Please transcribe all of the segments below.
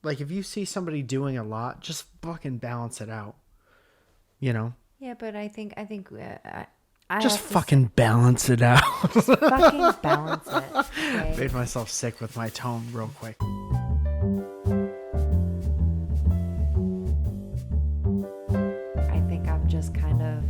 Like, if you see somebody doing a lot, just fucking balance it out. You know? Yeah, but I think I Just have to fucking balance it out. fucking balance it. Okay? Made myself sick with my tone real quick. I think I'm just kind of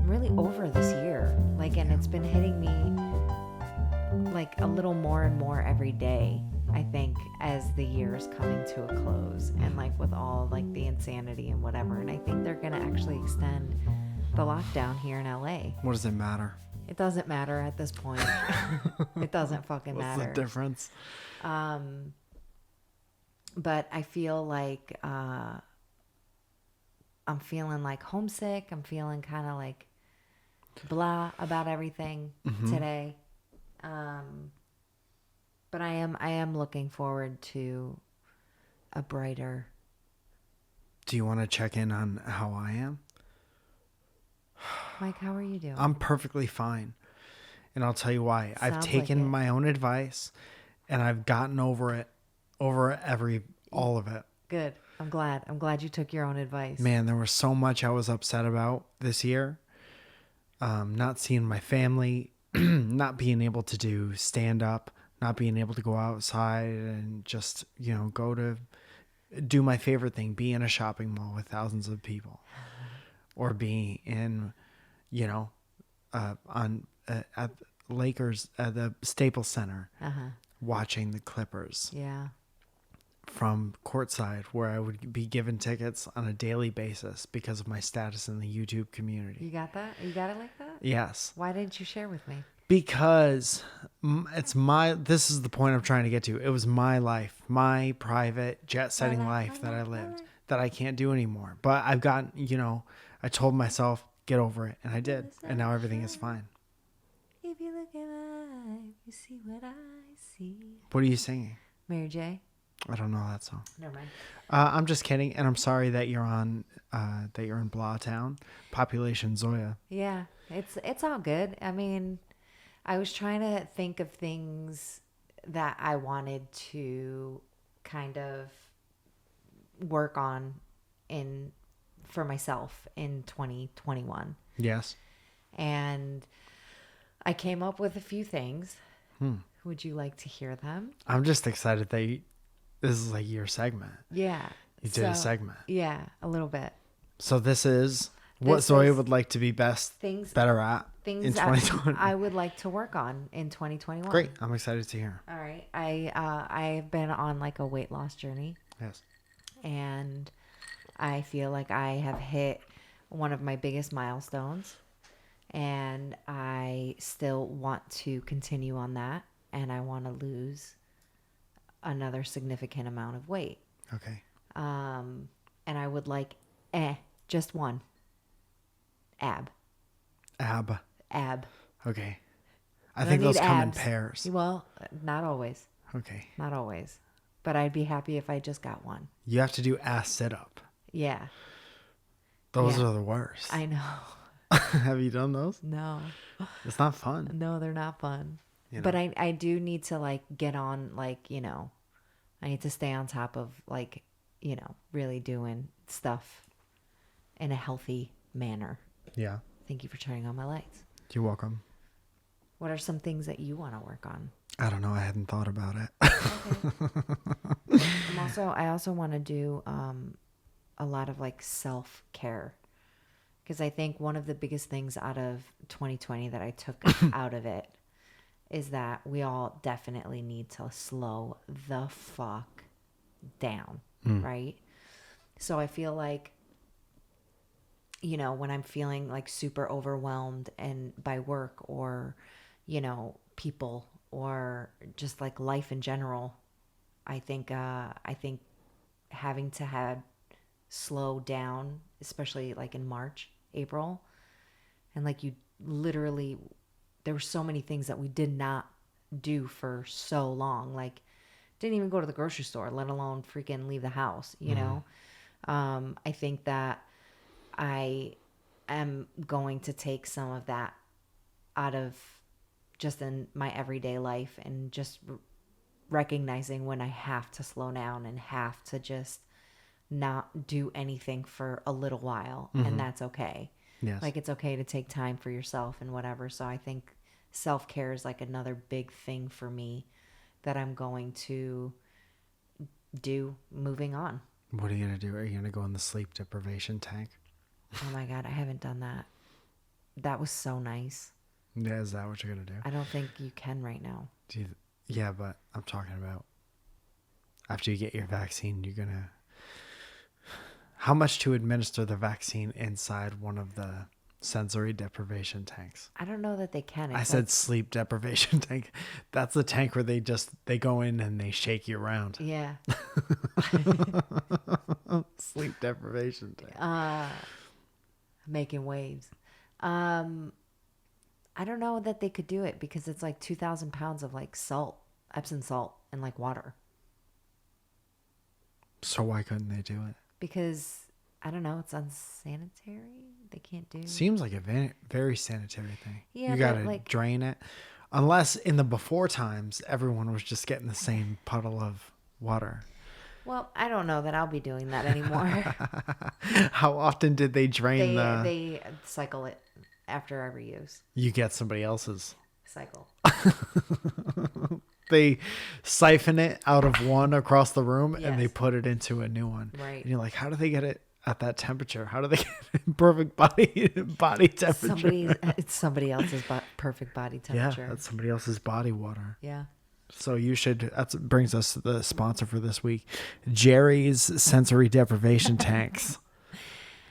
really over this year. Like, and it's been hitting me like a little more and more every day, I think, as the year is coming to a close, and like with all like the insanity and whatever. And I think they're gonna actually extend the lockdown here in LA. What does it matter? It doesn't matter at this point. It doesn't fucking What's matter. the difference? But I feel like I'm feeling like homesick. I'm feeling kind of like blah about everything today. But I am looking forward to a brighter. Do you want to check in on how I am? Mike, how are you doing? I'm perfectly fine. And I'll tell you why. I've Sounds taken like it. my own advice and I've gotten over it, all of it. Good. I'm glad you took your own advice. Man, there was so much I was upset about this year. Not seeing my family, not being able to do stand up, not being able to go outside and just, go to do my favorite thing, be in a shopping mall with thousands of people, or be in, at Lakers at the Staples Center, watching the Clippers. Yeah. From courtside, where I would be given tickets on a daily basis because of my status in the YouTube community. You got that? You got it like that? Yes. Why didn't you share with me? Because this is the point I'm trying to get to. It was my life, my private jet setting life that I lived that I can't do anymore. But I've gotten, I told myself, get over it. And I did. And now everything is fine. If you look in my eye, you see what I see. What are you singing? Mary J. I don't know that song. Never mind. I'm just kidding, and I'm sorry that you're in Blah Town. Population Zoya. Yeah, it's all good. I mean, I was trying to think of things that I wanted to kind of work on for myself in 2021. Yes. And I came up with a few things. Would you like to hear them? I'm just excited that this is like your segment. Yeah. You did a segment. Yeah, a little bit. So this is what Zoya would like to be better at in 2020. I would like to work on in 2021. Great. I'm excited to hear. All right. I've been on like a weight loss journey. Yes. And I feel like I have hit one of my biggest milestones. And I still want to continue on that. And I want to lose another significant amount of weight. Okay. And I would like just one ab. Okay. I think those come in abs. pairs. Well, not always. Okay. Not always. But I'd be happy if I just got one. You have to do ass sit up. Yeah. Those are the worst. I know. Have you done those? No. It's not fun. No, they're not fun. You know? But I do need to like get on like, I need to stay on top of like, really doing stuff in a healthy manner. Yeah. Thank you for turning on my lights. You're welcome. What are some things that you want to work on? I don't know. I hadn't thought about it. Okay. I also want to do a lot of like self-care. Because I think one of the biggest things out of 2020 that I took out of it is that we all definitely need to slow the fuck down, right? So I feel like, when I'm feeling like super overwhelmed and by work or, people or just like life in general, I think having to have slow down, especially like in March, April, and like you literally, there were so many things that we did not do for so long. Like, didn't even go to the grocery store, let alone freaking leave the house, you know? I think that I am going to take some of that out of just in my everyday life and just recognizing when I have to slow down and have to just not do anything for a little while, and that's okay. Yes. Like, it's okay to take time for yourself and whatever. So I think self-care is like another big thing for me that I'm going to do moving on. What are you going to do? Are you going to go in the sleep deprivation tank? Oh my God, I haven't done that. That was so nice. Yeah, is that what you're going to do? I don't think you can right now. Yeah, but I'm talking about after you get your vaccine, you're going to... How much to administer the vaccine inside one of the sensory deprivation tanks? I don't know that they can. I It's said like, sleep deprivation tank. That's the tank where they go in and they shake you around. yeah. Sleep deprivation tank. Making waves. I don't know that they could do it because it's like 2,000 pounds of like salt, Epsom salt, and like water. So why couldn't they do it? Because I don't know, it's unsanitary. They can't do. Seems like a very sanitary thing. Yeah, You but, gotta like- drain it. Unless in the before times, everyone was just getting the same puddle of water. Well, I don't know that I'll be doing that anymore. How often did they drain They cycle it after every use. You get somebody else's. Cycle. They siphon it out of one across the room and they Yes. put it into a new one. Right. And you're like, how do they get it at that temperature? How do they get it in perfect body temperature? It's somebody else's perfect body Yeah, temperature. that's somebody else's body water. Yeah. So you should, that brings us to the sponsor for this week, Jerry's Sensory Deprivation Tanks.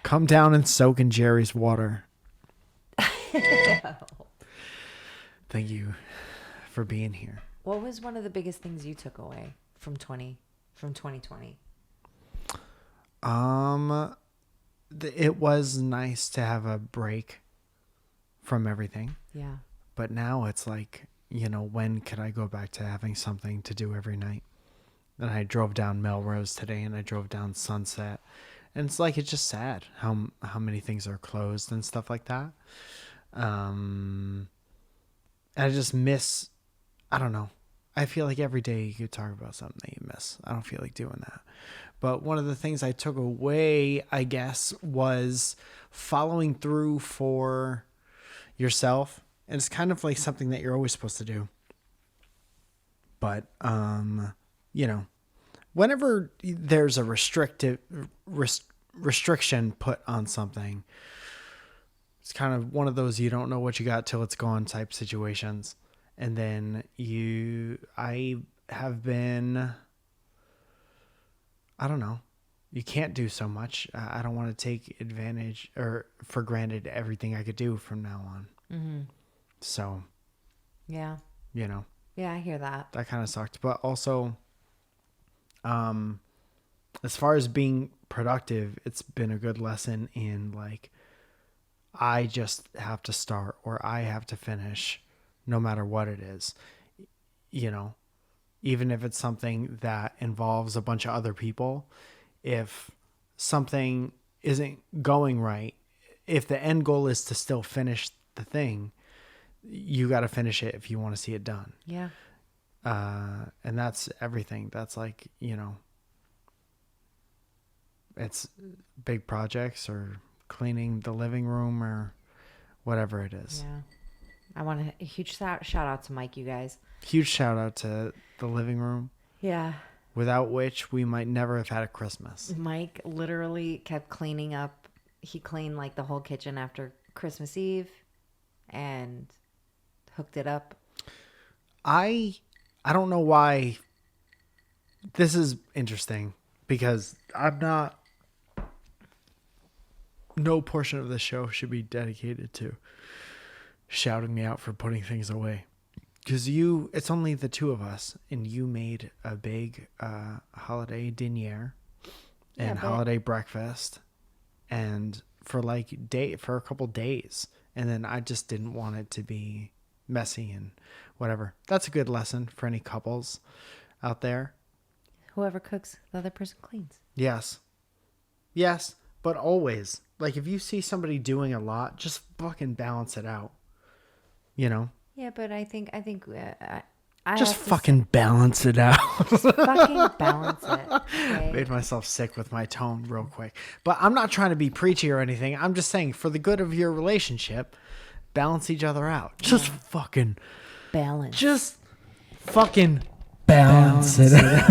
Come down and soak in Jerry's water. Thank you for being here. What was one of the biggest things you took away from 2020? It was nice to have a break from everything. Yeah. But now it's like, when could I go back to having something to do every night? And I drove down Melrose today and I drove down Sunset. And it's like, it's just sad how many things are closed and stuff like that. And I just miss, I don't know. I feel like every day you could talk about something that you miss. I don't feel like doing that. But one of the things I took away, I guess, was following through for yourself. And it's kind of like something that you're always supposed to do. But, whenever there's a restriction put on something, it's kind of one of those you don't know what you got till it's gone type situations. And then I have been, I don't know, you can't do so much. I don't want to take advantage or for granted everything I could do from now on. Mm-hmm. So, Yeah. Yeah, I hear that. that kind of sucked. But also, as far as being productive, it's been a good lesson in like, I just have to start or I have to finish no matter what it is, even if it's something that involves a bunch of other people. If something isn't going right, if the end goal is to still finish the thing, you got to finish it if you want to see it done. Yeah. And that's everything. That's like, it's big projects or cleaning the living room or whatever it is. Yeah. I want a huge shout out to Mike, you guys. Huge shout out to the living room, Yeah. without which we might never have had a Christmas. Mike literally kept cleaning up. He cleaned like the whole kitchen after Christmas Eve and hooked it up. I don't know why. This is interesting because no portion of the show should be dedicated to shouting me out for putting things away. Because it's only the two of us, and you made a big holiday diniere and holiday breakfast, and for a couple days, and then I just didn't want it to be messy and whatever. That's a good lesson for any couples out there. Whoever cooks, the other person cleans. Yes, but always, like, if you see somebody doing a lot, just fucking balance it out. Yeah, but I think Just fucking balance it out. fucking balance it. Okay? Made myself sick with my tone real quick. But I'm not trying to be preachy or anything. I'm just saying, for the good of your relationship, balance each other out. Just fucking Balance. Just fucking balance it out.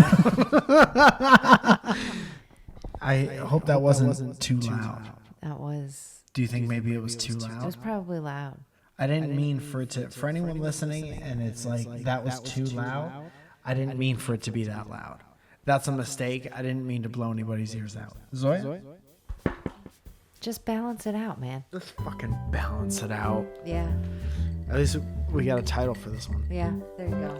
I hope that wasn't too loud. That was. Do you think maybe it was too loud? It was probably loud. I didn't mean for it to, for anyone listening and it's like that was too loud, I didn't mean for it to be that loud. That's a mistake. I didn't mean to blow anybody's ears out. Zoya? Just balance it out, man. Just fucking balance it out. Yeah. At least we got a title for this one. Yeah, there you go.